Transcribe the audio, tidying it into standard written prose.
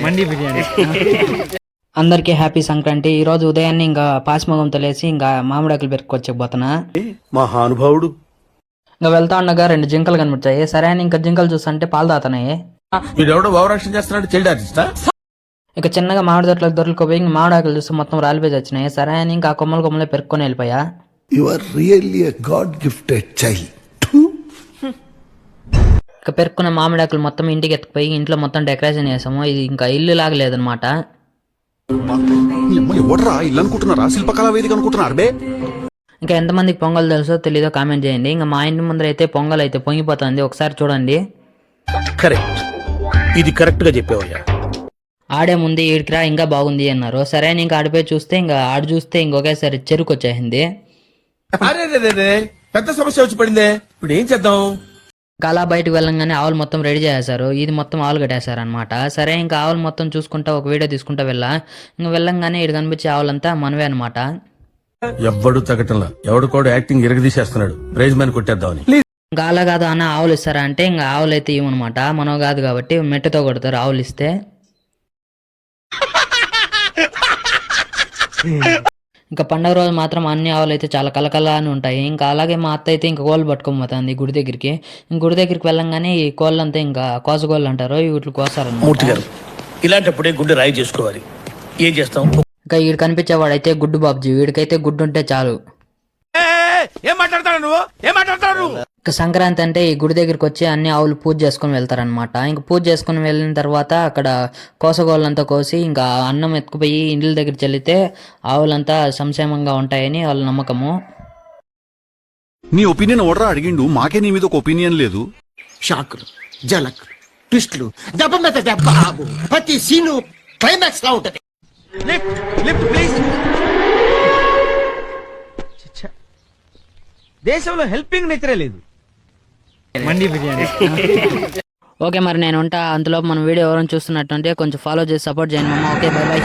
మండి బిర్యానీ. అందరికీ హ్యాపీ సంక్రాంతి. ఈ రోజు ఉదయాన్నే ఇంకా పాసిమొగంతో లేసి ఇంకా మామిడాకులు పెరుక్కొచ్చకపోతున్నా. మహానుభావుడు. ఇంకా వెళ్తా ఉండగా 2 జింకలు కనిపించాయి. సరే అని ఇంకా జింకలు చూస్తుంటే పాలు తాతున్నాయి. వీడెవడో భావరక్షణ చేస్తున్నాడు, చైల్డ్ ఆర్టిస్టా? ఇక చిన్నగా మామిడి తోటలకు దొరకపోయి ఇంక మామిడాకులు చూస్తే మొత్తం రాలిపోయి వచ్చినాయి. సరే అని ఇంకా కొమ్మలు పెరుక్కొని వెళ్ళిపోయా. You are really a God-gifted child. ఇక పెరుక్కున్న మామిడాకులు మొత్తం ఇంటికి ఎత్తుకుపోయి ఇంట్లో మొత్తం డెకరేషన్ చేసాము. ఇది ఇంకా ఇల్లు లాగా లేదనమాట. ఎవడరా ఇల్లు అనుకుంటున్నారా? శిల్పకళా వేదిక అనుకుంటున్నారు బే. ఇంకా ఎంతమందికి పొంగల్ తెలుసో తెలీదో కామెంట్ చేయండి. ఇంకా మా ఇంటి ముందర అయితే పొంగల్ అయితే పొంగిపోతుంది, ఒకసారి చూడండి. కరెక్ట్, ఇది కరెక్ట్ గా చెప్పావయ్యా. ఆడే ముందు ఈడికిరా ఇంకా బాగుంది అన్నారు. సరే అని ఇంకా ఆడిపోయి చూస్తే ఇంకా ఆడు చూస్తే ఇంకొకేసారి చెరుకు వచ్చేసింది. పెద్ద సమస్య వచ్చి పడిందే, ఇప్పుడు ఏం చేద్దాం? ఇంకా అలా బయటకు వెళ్ళంగానే ఆవులు మొత్తం రెడీ చేశారు. ఇది మొత్తం ఆవులు కట్టేశారు అనమాట. సరే ఇంకా ఆవులు మొత్తం చూసుకుంటా ఒక వీడియో తీసుకుంటా ఇంకా వెళ్ళంగానే ఇటు కనిపించే ఆవులంతా మనవే అనమాట. ఎవ్వడు తగ్గటంలా, ఎవడు కూడా యాక్టింగ్ ఇరగదీసేస్తున్నాడు. ప్రైజ్ మ్యాన్ కొట్టేద్దామని. ఇంకా అలా కాదు అన్న ఆవులు ఇస్తారా అంటే ఇంకా ఆవులు అయితే ఇవ్వనమాట. మనం కాదు కాబట్టి మెట్టుతో కొడతారు ఆవులు ఇస్తే. ఇంకా పండగ రోజు మాత్రం అన్ని ఆవులు అయితే చాలా కలకలా అని ఉంటాయి. ఇంకా అలాగే మా అత్త అయితే ఇంకా కోళ్ళు పట్టుకొని పోతుంది గుడి దగ్గరికి. గుడి దగ్గరికి వెళ్ళంగానే ఈ కోళ్ళంతా ఇంకా కోసగోళ్ళు అంటారు, వీటిని కోసారన్నమాట. ఇలాంటప్పుడే గుండె రాయి చేసుకోవాలి. ఏం చేస్తాం? ఇంకా వీడు కనిపించేవాడైతే గుడ్డు బాబుజీ. వీడికైతే గుడ్డు ఉంటే చాలు. ఏం మాట్లాడతాడు నువ్వు? ఏం మాట్లాడతాడు? ఇంకా సంక్రాంతి అంటే ఈ గుడి దగ్గరికి వచ్చి అన్ని ఆవులు పూజ చేసుకుని వెళ్తారనమాట. ఇంకా పూజ చేసుకుని వెళ్ళిన తర్వాత అక్కడ కోసగోళ్ళంతా కోసి ఇంకా అన్నం ఎత్తుకుపోయి ఇండ్ల దగ్గర చెల్లితే ఆవులంతా సంక్షేమంగా ఉంటాయని వాళ్ళ నమ్మకము. నీ ఒపీనియన్ ఎవడరా అడిగిండు? మాకే నీ మీద ఒక ఒపీనియన్ లేదు. షాకులు, జలక్, ట్విస్టులు, దెబ్బ మీద దెబ్బ, ప్రతి సీను క్లైమాక్స్ లా ఉంటది. Lift please. దేశంలో హెల్పింగ్ నేచరే లేదు. మండి బిర్యానీ. ఓకే మరి నేను ఉంటా. అంతలోపు మన వీడియో ఎవరైనా చూస్తున్నట్టుంటే కొంచెం ఫాలో చేసి సపోర్ట్ చేయండి మామ. Okay, by by.